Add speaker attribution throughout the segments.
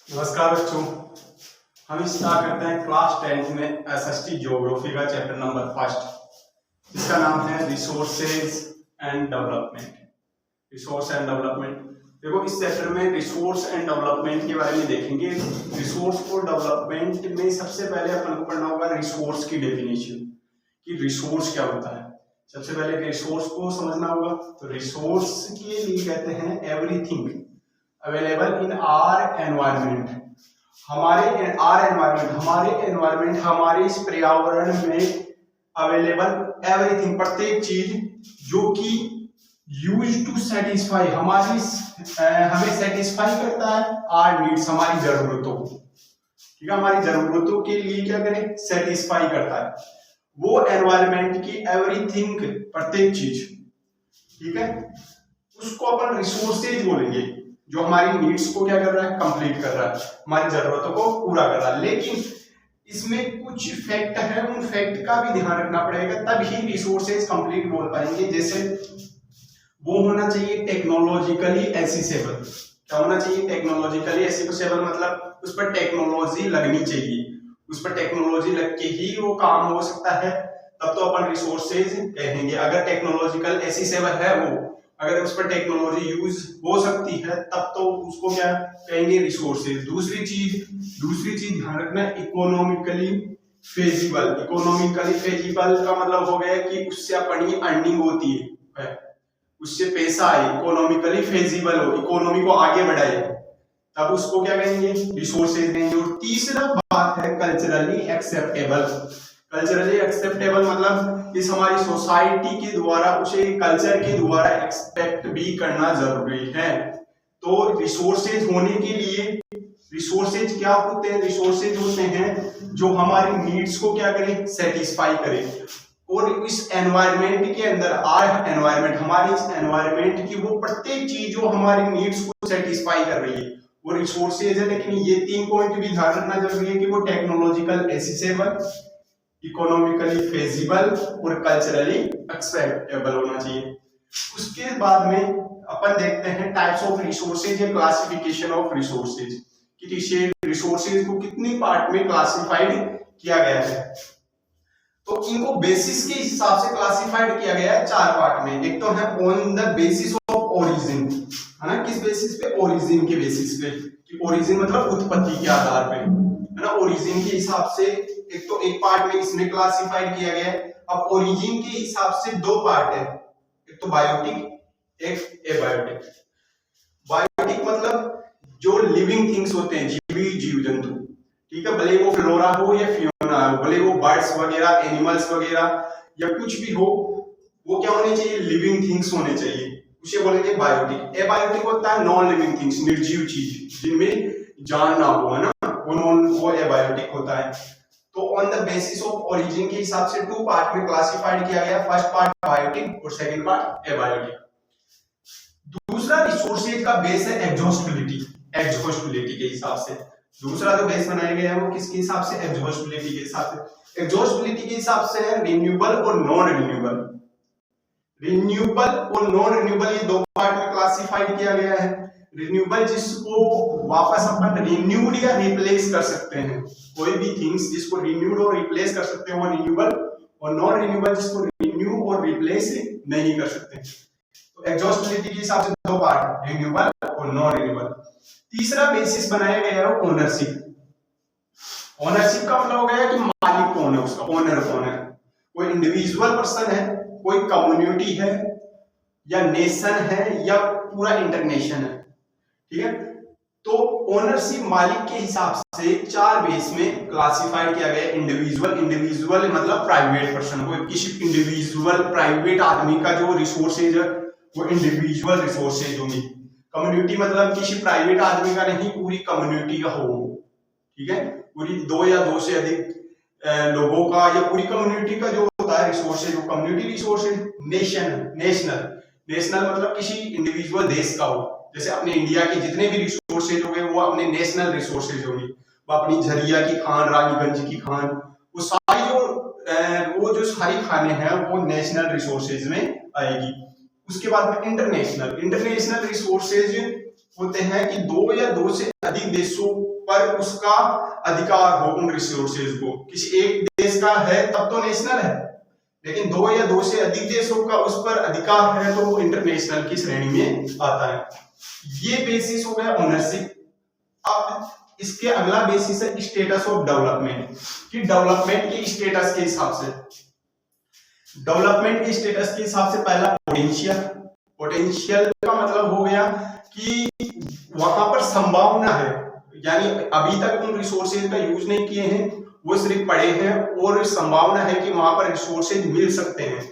Speaker 1: नमस्कार बच्चों। हम स्टार्ट करते हैं क्लास 10th में एसएसटी ज्योग्राफी का चैप्टर नंबर फर्स्ट, जिसका नाम है resources and development. Resource and development, देखो इस चैप्टर में रिसोर्स एंड डेवलपमेंट के बारे में देखेंगे। रिसोर्स और डेवलपमेंट में सबसे पहले अपन को पढ़ना होगा रिसोर्स की डेफिनेशन, कि रिसोर्स क्या होता है। सबसे पहले रिसोर्स को समझना होगा। तो रिसोर्स के लिए कहते हैं everything available in are environment. हमारे एनवायरमेंट हमारे इस पर्यावरण में अवेलेबल एवरीथिंग, प्रत्येक चीज जो कि यूज टू सेटिस्फाई हमें सेटिस्फाई करता है आर नीड्स, हमारी जरूरतों को। ठीक है, हमारी जरूरतों के लिए क्या करें, सेटिस्फाई करता है वो एनवायरमेंट की एवरीथिंग, प्रत्येक चीज। ठीक है, उसको अपन रिसोर्सेज बोलेंगे, जो हमारी नीड्स को क्या कर रहा है, कंप्लीट कर रहा है, हमारी जरूरतों को पूरा कर रहा है। लेकिन इसमें कुछ फैक्ट है, उन फैक्ट का भी ध्यान रखना पड़ेगा, तभी रिसोर्सेज कंप्लीट बोल पाएंगे। जैसे वो होना चाहिए टेक्नोलॉजिकली एसेसिबल। क्या होना चाहिए, टेक्नोलॉजिकली एसेसिबल, मतलब उस पर टेक्नोलॉजी लगनी चाहिए, उस पर टेक्नोलॉजी लग के ही वो काम हो सकता है, तब तो अपन रिसोर्सेज कहेंगे। अगर टेक्नोलॉजिकल एसेसिबल है वो, अगर उस पर टेक्नोलॉजी यूज हो सकती है, तब तो उसको क्या कहेंगे, रिसोर्सेज। दूसरी चीज ध्यान रखना, इकोनॉमिकली फेजिबल। इकोनॉमिकली फेजिबल का मतलब हो गया कि उससे अपनी अर्निंग होती है, उससे पैसा आए, इकोनॉमिकली फेजिबल हो, इकोनॉमी को आगे बढ़ाए, तब उसको क्या कहेंगे, रिसोर्सेज कहेंगे। और तीसरा बात है कल्चरली एक्सेप्टेबल। कल्चरली एक्सेप्टेबल मतलब इस हमारी सोसाइटी के द्वारा, उसे कल्चर के द्वारा एक्सपेक्ट भी करना जरूरी है। तो रिसोर्सेज होने के लिए, रिसोर्सेज क्या होते हैं, रिसोर्सेज होते हैं जो हमारी नीड्स को क्या करें, सेटिस्फाई करें। और इस एनवायरमेंट के अंदर, हमारी इस एनवायरमेंट की वो प्रत्येक चीज जो हमारी नीड्स को सेटिस्फाई कर रही है वो रिसोर्सेज है। लेकिन ये 3 पॉइंट भी ध्यान रखना जरूरी है कि वो टेक्नोलॉजिकल एसेसिबल, इकोनॉमिकली फेजिबल और कल्चरली एक्सेप्टेबल होना चाहिए। उसके बाद में अपन देखते हैं टाइप्स ऑफ रिसोर्सेज या क्लासिफिकेशन ऑफ रिसोर्सेज, कि रिसोर्सेज को कितनी पार्ट में क्लासिफाइड किया गया है। तो इनको बेसिस के हिसाब से क्लासिफाइड किया गया है 4 पार्ट में। एक तो है on the basis of origin, है ना, किस बेसिस पे, ओरिजिन के बेसिस पे, कि ओरिजिन मतलब उत्पत्ति के आधार पे, है ना, ओरिजिन के हिसाब से। एक तो एक पार्ट में इसमें क्लासिफाइड किया गया है। अब ओरिजिन के हिसाब से 2 पार्ट है, एक तो बायोटिक, एक एबायोटिक। बायोटिक मतलब जो लिविंग थिंग्स होते हैं, जीव जंतु, ठीक है, भले वो फ्लोरा हो या फियोना हो, भले वो बर्ड्स वगैरह, एनिमल्स वगैरह या कुछ भी हो, वो क्या होने चाहिए, लिविंग थिंग्स होने चाहिए, उसे बोलेंगे बायोटिक। एबायोटिक होता है नॉन लिविंग थिंग्स, निर्जीव चीज जिनमें जान ना हो, है ना, वो एबायोटिक होता है। तो on the basis of origin के हिसाब से 2 पार्ट में क्लासिफाइड किया गया। फर्स्ट पार्ट बायोटिक और सेकंड पार्ट एबायोटिक। दूसरा रिसोर्सेज का बेस है एग्जॉस्टिबिलिटी के हिसाब से। दूसरा जो बेस बनाया गया है वो किसके हिसाब से, एग्जॉस्टिबिलिटी के हिसाब से। एग्जॉस्टिबिलिटी के हिसाब से है रिन्यूएबल और नॉन रिन्यूएबल। रिन्यूएबल और नॉन रिन्यूएबल ये 2 पार्ट में क्लासिफाइड किया गया है। रिन्यूएबल जिसको वापस अपन रिन्यूड या रिप्लेस कर सकते हैं, कोई भी थिंग्स जिसको रिन्यूड और रिप्लेस कर सकते हैं वो रिन्यूएबल, और नॉन रिन्यूएबल जिसको रिन्यू और रिप्लेस नहीं कर सकते। तो एग्जॉस्टिबिलिटी के हिसाब से 2 पार्ट, रिन्यूएबल और नॉन रिन्यूएबल। तीसरा बेसिस बनाया गया है ओनरशिप। ओनरशिप का मतलब हो गया कि मालिक कौन है, उसका ओनर कौन है। कोई इंडिविजुअल पर्सन है, कोई कम्युनिटी है, या नेशन है, या पूरा इंटरनेशन है। ठीक है, तो ओनरशिप मालिक के हिसाब से 4 बेस में क्लासिफाइड किया गया। इंडिविजुअल मतलब प्राइवेट पर्सन, कोई किसी इंडिविजुअल प्राइवेट आदमी का जो रिसोर्सेज है वो इंडिविजुअल रिसोर्सेज होंगे। कम्युनिटी मतलब किसी प्राइवेट आदमी का नहीं, पूरी कम्युनिटी का हो, ठीक है, पूरी 2 या 2 से अधिक लोगों का या पूरी कम्युनिटी का जो होता है रिसोर्सेज, वो कम्युनिटी रिसोर्सेज। नेशनल मतलब किसी इंडिविजुअल देश का हो, जैसे अपने इंडिया के जितने भी रिसोर्सेज हो गए वो अपने नेशनल रिसोर्सेज होंगे। वो अपनी झरिया की खान, रानीगंज की खान, वो जो सारी खाने हैं वो नेशनल रिसोर्सेज में आएगी। उसके बाद में इंटरनेशनल रिसोर्सेज होते हैं कि दो या दो से अधिक देशों पर उसका अधिकार हो उन रिसोर्सेज को। किसी एक देश का है तब तो नेशनल है, लेकिन दो या दो से अधिक देशों का उस पर अधिकार है तो वो इंटरनेशनल की श्रेणी में आता है। ये बेसिस हो गया ओनरशिप। अब इसके अगला बेसिस है स्टेटस ऑफ डेवलपमेंट, कि डेवलपमेंट के स्टेटस के हिसाब से, डेवलपमेंट के स्टेटस के हिसाब से पहला पोटेंशियल। पोटेंशियल का मतलब हो गया कि वहां पर संभावना है, यानी अभी तक उन रिसोर्सेज का यूज नहीं किए हैं, वो सिर्फ पड़े हैं और संभावना है कि वहां पर रिसोर्सेज मिल सकते हैं,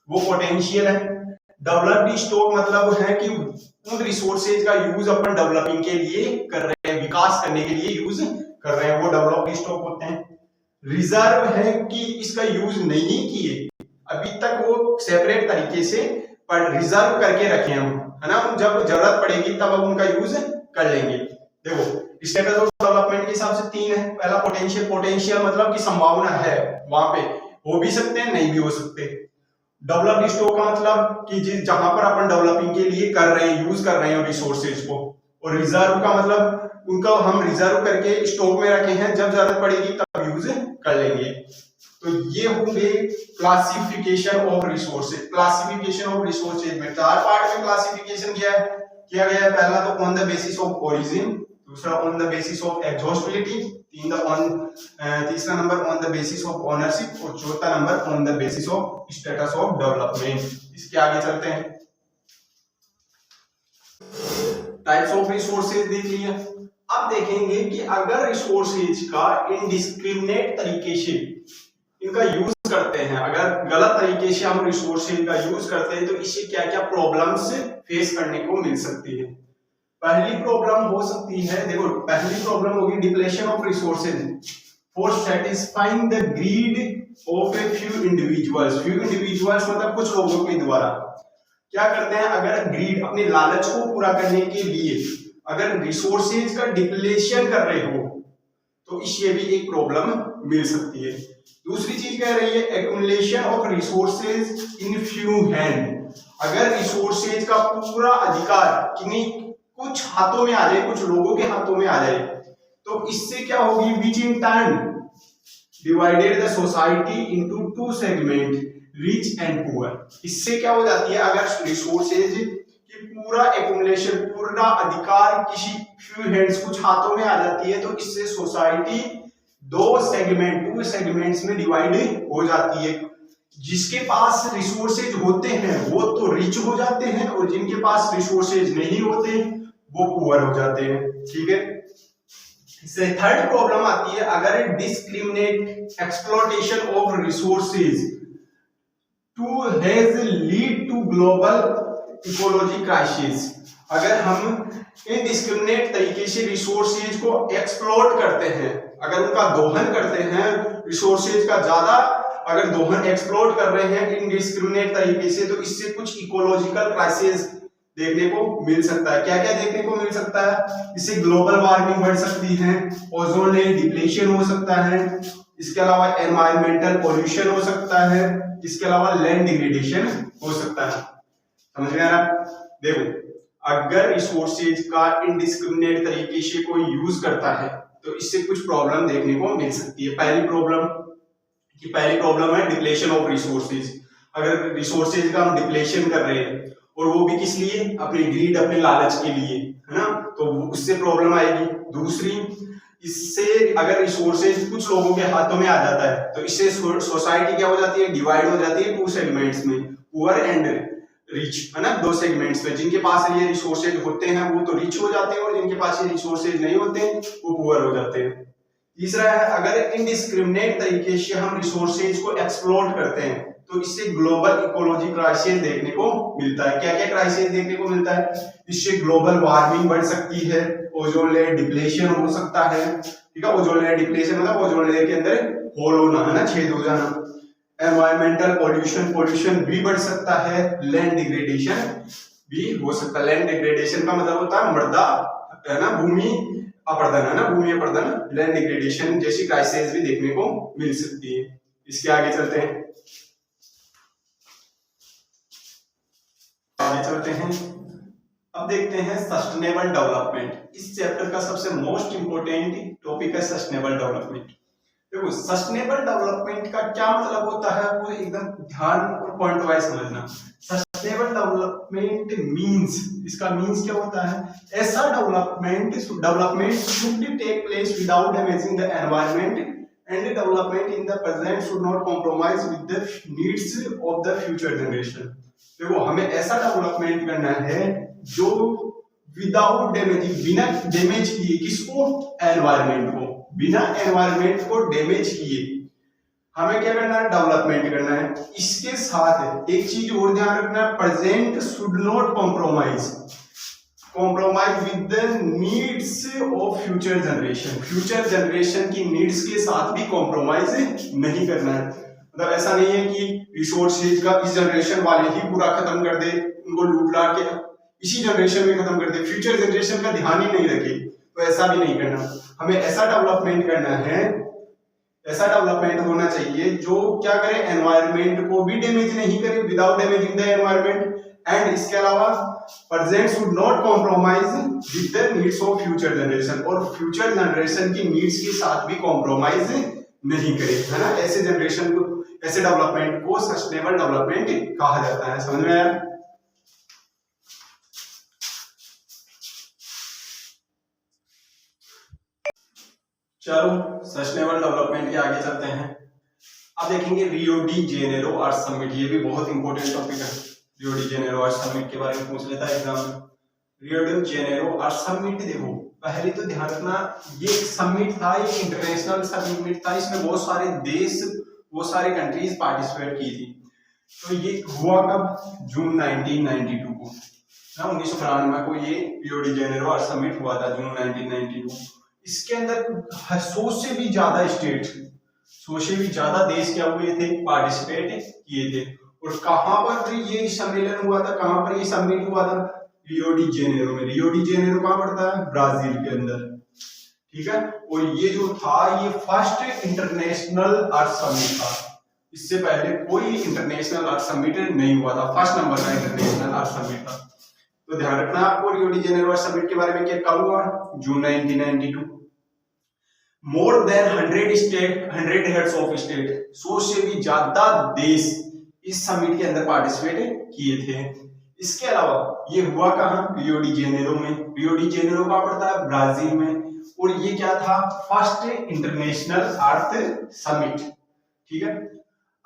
Speaker 1: वो पोटेंशियल है। डेवलप्ड स्टॉक मतलब है कि उन रिसोर्सेज का यूज अपन डेवलपिंग के लिए कर रहे हैं, विकास करने के लिए यूज कर रहे हैं, वो डेवलप्ड स्टॉक होते हैं। रिजर्व है कि इसका यूज नहीं किए, अभी तक वो सेपरेट तरीके से पर रिजर्व करके रखे हम, है ना, जब जरूरत पड़ेगी तब हम उनका यूज कर लेंगे। देखो स्टेटस ऑफ डेवलपमेंट के हिसाब से तीन है। पहला पोटेंशियल। पोटेंशियल मतलब कि संभावना है, वहां पे हो भी सकते हैं, नहीं भी हो सकते। डेवलप्ड स्टॉक का मतलब कि जहां पर अपन डेवलपिंग के लिए कर रहे हैं, यूज कर रहे हैं रिसोर्सेज को। और रिजर्व का मतलब उनका हम रिजर्व करके स्टॉक में रखे हैं, जब जरूरत पड़ेगी तब यूज कर लेंगे। तो ये होंगे classification of resources. Classification of resources में चार पार्ट में क्लासिफिकेशन किया गया है। पहला तो on the basis of origin, दूसरा on the basis of exhaustibility, तीसरा number on the basis of ownership और चौथा number on the basis of status of development. इसके आगे चलते हैं। टाइप्स ऑफ रिसोर्सेज देख लिया। अब देखेंगे कि अगर रिसोर्सेज का इनडिस्क्रिमिनेट तरीके से इनका यूज करते हैं, अगर गलत तरीके से हम रिसोर्सेज का यूज करते हैं तो इससे क्या क्या प्रॉब्लम्स फेस करने को मिल सकती है। पहली प्रॉब्लम हो सकती है, देखो पहली प्रॉब्लम होगी depletion of resources for satisfying the greed of a few individuals. Few individuals मतलब कुछ लोगों के द्वारा क्या करते हैं, अगर ग्रीड अपने लालच को पूरा करने के लिए अगर रिसोर्सेज का डिप्लेशन कर रहे हो तो इससे भी एक प्रॉब्लम मिल सकती है। दूसरी चीज कह रही है accumulation of resources in few hand. अगर रिसोर्सेज का पूरा अधिकार किन्हीं कुछ हाथों में आ जाए, कुछ लोगों के हाथों में आ जाए, तो इससे क्या होगी, which in turn divided the society into two segment, rich and poor. इससे क्या हो जाती है, अगर रिसोर्सेज की पूरा एक्युमुलेशन, पूरा अधिकार किसी फ्यू हैंड्स, कुछ हाथों में आ जाती है, तो इससे सोसाइटी दो सेगमेंट, टू सेगमेंट्स में डिवाइड हो जाती है। जिसके पास रिसोर्सेज होते हैं वो तो रिच हो जाते हैं और जिनके पास रिसोर्सेज नहीं होते वो पुअर हो जाते हैं। ठीक है। इससे थर्ड प्रॉब्लम आती है अगर discriminate exploitation of resources to has lead to global ecology crisis. अगर हम इनडिस्क्रिमिनेट तरीके से रिसोर्सेज को एक्सप्लॉइट करते हैं, अगर उनका दोहन करते हैं, रिसोर्सेज का ज्यादा अगर दोहन एक्सप्लॉइट कर रहे हैं इनडिस्क्रिमिनेट तरीके से, तो इससे कुछ इकोलॉजिकल क्राइसिस देखने को मिल सकता है। क्या क्या देखने को मिल सकता है, इससे ग्लोबल वार्मिंग बढ़ सकती है, ओजोन लेयर डिप्लेशन हो सकता है, इसके अलावा एनवायरमेंटल पॉल्यूशन हो सकता है, इसके अलावा लैंड डिग्रेडेशन हो सकता है। समझ में आ रहा? देखो अगर रिसोर्सेज का इनडिस्क्रिमिनेट तरीके से कोई यूज करता है तो इससे कुछ प्रॉब्लम देखने को मिल सकती है। पहली प्रॉब्लम है डिप्लेशन ऑफ रिसोर्सेज। अगर रिसोर्सेज का हम डिप्लेशन कर रहे हैं और वो भी किस लिए, अपनी ग्रीड, अपने लालच के लिए, है ना, तो उससे प्रॉब्लम आएगी। दूसरी, इससे अगर रिसोर्सेज कुछ लोगों के हाथों में आ जाता है तो इससे सोसाइटी क्या हो जाती है, डिवाइड हो जाती है टू सेगमेंट्स में, पुअर एंड रिच, है ना, दो सेगमेंट्स में। जिनके पास ये रिसोर्सेज होते हैं वो तो रिच हो जाते हैं और जिनके पास ये रिसोर्सेज नहीं होते वो पुअर हो जाते हैं। तीसरा है अगर इनडिस्क्रिमिनेट तरीके से हम रिसोर्सेज को एक्सप्लॉइट करते हैं तो इससे ग्लोबल इकोलॉजी क्राइसिस देखने को मिलता है। क्या क्या क्राइसिस देखने को मिलता है, इससे ग्लोबल वार्मिंग बढ़ सकती है, ओजोन लेयर डिप्लेशन हो सकता है। ठीक है, ओजोन लेयर डिप्लेशन मतलब ओजोन लेयर के अंदर होल होना, है ना, छेद हो जाना। एनवायरमेंटल पॉल्यूशन भी बढ़ सकता है, लैंड डिग्रेडेशन भी हो सकता है। लैंड डिग्रेडेशन का मतलब होता है मृदा, है ना, भूमि अपरदन, है ना, भूमि अपरदन, लैंड डिग्रेडेशन जैसी क्राइसिस भी देखने को मिल सकती है। इसके आगे चलते हैं। अब देखते हैं सस्टेनेबल डेवलपमेंट। इस चैप्टर का सबसे मोस्ट इंपोर्टेंट टॉपिक है सस्टेनेबल डेवलपमेंट। देखो सस्टेनेबल डेवलपमेंट का क्या मतलब होता है वो एकदम ध्यान और पॉइंट वाइज समझना। सस्टेनेबल डेवलपमेंट मींस, इसका मींस क्या होता है, ऐसा development should take place without damaging the environment and development in the present should not compromise with the needs of the future generation। देखो हमें ऐसा डेवलपमेंट करना है जो विदाउट डैमेजिंग, बिना डैमेज किए, किसको, एनवायरनमेंट को, बिना एनवायरनमेंट को डैमेज किए हमें क्या करना है, डेवलपमेंट करना है। इसके साथ एक चीज और ध्यान रखना है, present should not compromise with the needs of future generation. Future generation की नीड्स के साथ भी कॉम्प्रोमाइज नहीं करना है। मतलब ऐसा नहीं है कि रिसोर्सेज का इस जनरेशन वाले ही पूरा खत्म कर दे, उनको लूट लाट के इसी जनरेशन में खत्म कर दे, फ्यूचर जनरेशन का ध्यान ही नहीं रखे, तो ऐसा भी नहीं करना। हमें ऐसा डेवलपमेंट करना है, ऐसा डेवलपमेंट होना चाहिए जो क्या करे, एनवायरनमेंट को भी डैमेज नहीं करे, without damaging the environment, and इसके अलावा present should not compromise with the needs of future generation, और फ्यूचर जनरेशन की नीड्स के साथ भी कॉम्प्रोमाइज नहीं करे, है ना। ऐसे जनरेशन को, ऐसे डेवलपमेंट को सस्टेनेबल डेवलपमेंट कहा जाता है। समझ में आया? चलो सस्टेनेबल डेवलपमेंट के आगे चलते हैं। अब देखेंगे रियो डी जेनेरो अर्थ समिट। ये भी बहुत इंपॉर्टेंट टॉपिक है। रियो डी जेनेरो अर्थ समिट के बारे में पूछ लेता है एग्जाम में। रियो डी जेनेरो अर्थ समिट, देखो पहले तो ध्यान रखना, ये एक समिट था, ये इंटरनेशनल समिट था, इसमें बहुत सारे देश, बहुत सारे कंट्रीज पार्टिसिपेट की थी। तो ये हुआ कब, जून 1992 को, 1992 को ये रियो डी जेनेरो अर्थ समिट हुआ था, जून 1992। इसके अंदर 100 से भी ज्यादा स्टेट, 100 से भी ज्यादा देश क्या हुए थे, पार्टिसिपेट किए थे। और कहां पर ये सम्मेलन हुआ था, कहां पर ये समिट हुआ था, रियो डी जेनेरो में। रियो डी जेनेरो कहां पड़ता है, ब्राजील के अंदर, ठीक है। और ये जो था, ये फर्स्ट इंटरनेशनल अर्थ समिट था। इससे पहले कोई इंटरनेशनल अर्थ समिट नहीं हुआ था, फर्स्ट नंबर का इंटरनेशनल अर्थ समिट था। तो ध्यान रखना आपको रियो डी जेनेरो समिट के बारे में, क्या कब हुआ, जून 1992। More than 100 state, 100 heads of state, 100 से भी ज्यादा देश इस समिट के अंदर पार्टिसिपेट किए थे। इसके अलावा ये हुआ कहां, रियो डी जेनेरो में। रियो डी जेनेरो कहां पड़ता है, ब्राजील में। और ये क्या था, फर्स्ट इंटरनेशनल अर्थ समिट, ठीक है।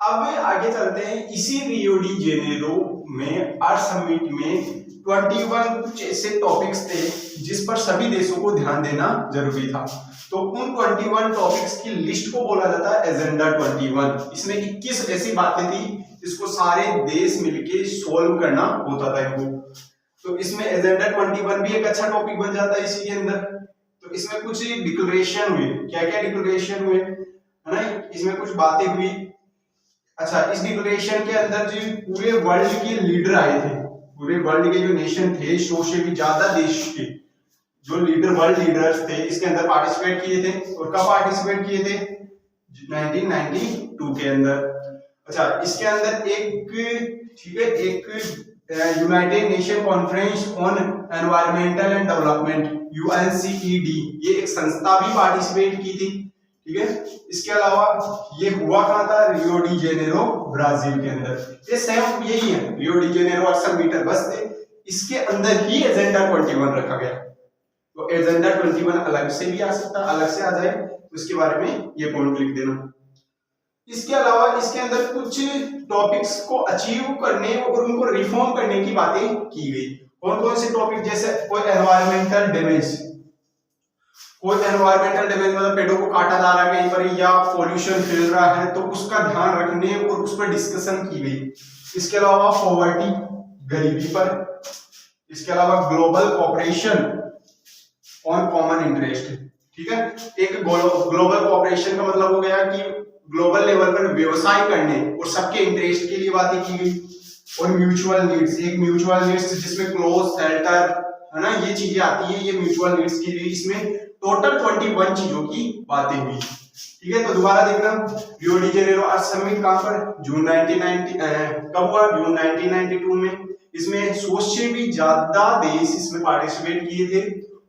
Speaker 1: अब आगे चलते हैं, इसी रियो डी जेनेरो में अर्थ समिट में 21 कुछ ऐसे टॉपिक्स थे जिस पर सभी देशों को ध्यान देना जरूरी था। तो उन 21 टॉपिक्स की लिस्ट को बोला जाता है एजेंडा 21। इसमें 21 ऐसी बातें थी जिसको सारे देश मिलके सॉल्व करना होता था इनको। तो इसमें एजेंडा 21 भी एक अच्छा टॉपिक बन जाता है इसी के अंदर। तो इसमें कुछ डिक्लेरेशन हुए, क्या क्या डिक्लेरेशन हुए, है ना, इसमें कुछ बातें हुई। अच्छा, इस डिक्लेरेशन के अंदर जो पूरे वर्ल्ड के लीडर आए थे, पूरे वर्ल्ड के जो नेशन थे, 100 से भी ज्यादा देश के जो लीडर, वर्ल्ड लीडर्स थे, इसके अंदर पार्टिसिपेट किए थे। और कब पार्टिसिपेट किए थे, 1992 के अंदर। अच्छा, इसके अंदर एक, ठीक है, एक United Nation conference on environmental and development, UNCED, ये एक संस्था भी पार्टिसिपेट की थी, ठीक है। इसके अलावा ये हुआ कहां था, रियो डी जेनेरो, ब्राजील के अंदर। ये सेम यही है, रियो डी जेनेरो अर्थ समिट, बस इसके अंदर ही एजेंडा 21 रखा गया। तो एजेंडा 21 अलग से भी आ सकता है, अलग से आ जाए, उसके बारे में ये पॉइंट लिख देना। इसके अलावा इसके अंदर कुछ टॉपिक्स को अचीव करने और उनको रिफॉर्म करने की बातें की गई। कौन कौन से टॉपिक, जैसे कोई एनवायरमेंटल डैमेज, कोई एनवायरमेंटल डैमेज मतलब पेड़ों को काटा जा रहा है कहीं पर, या पॉल्यूशन फैल रहा है, तो उसका ध्यान रखने और उस पर डिस्कशन की गई। इसके अलावा पॉवर्टी, गरीबी पर। इसके अलावा global cooperation on common interest, ठीक है। एक ग्लोबल कोऑपरेशन का मतलब हो गया कि ग्लोबल लेवल पर व्यवसाय करने और सबके इंटरेस्ट के लिए बातें की गई। और म्यूचुअल नीड्स, एक म्यूचुअल नीड्स जिसमें क्लोज, शेल्टर, है ना, ये चीजें आती है, ये म्यूचुअल नीड्स के लिए इसमें टोटल 21 चीजों की बातें हुई, ठीक है। तो दोबारा देखना, रियो डी जेनेरो अर्थ समिट कहां पर, जून 1990, कब हुआ, जून 1992 में। इसमें 100 से भी ज्यादा देश इसमें पार्टिसिपेट किए थे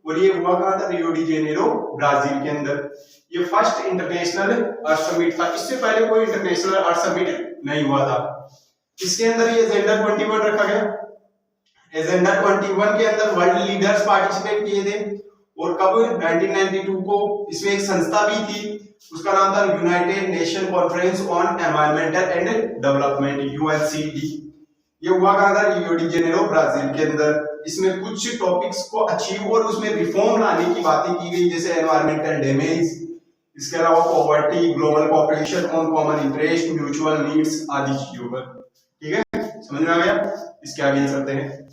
Speaker 1: और ये हुआ कहाँ था? रियो डी जेनेरो, ब्राजील के अंदर। ये फर्स्ट इंटरनेशनल अर्थ समिट था, इससे पहले कोई इंटरनेशनल अर्थ समिट नहीं हुआ था। इसके अंदर ये एजेंडा 21 रखा गया। एजेंडा 21 के अंदर वर्ल्ड लीडर्स पार्टिसिपेट किए थे और कब? 1992 को। इसमें एक संस्था भी थी, उसका नाम था United Nation conference on environmental and development, UNCD. ये हुआ कहाँ था? रियो डी जेनेरो, ब्राजील के अंदर। इसमें कुछ टॉपिक्स को अचीव और उसमें रिफॉर्म लाने की बातें की गई, जैसे एनवायरमेंटल डैमेज, इसके अलावा poverty, global cooperation on common interest, mutual needs आदि चीजों पर। ठीक है, समझ में आ गया? इसके आगे चलते हैं।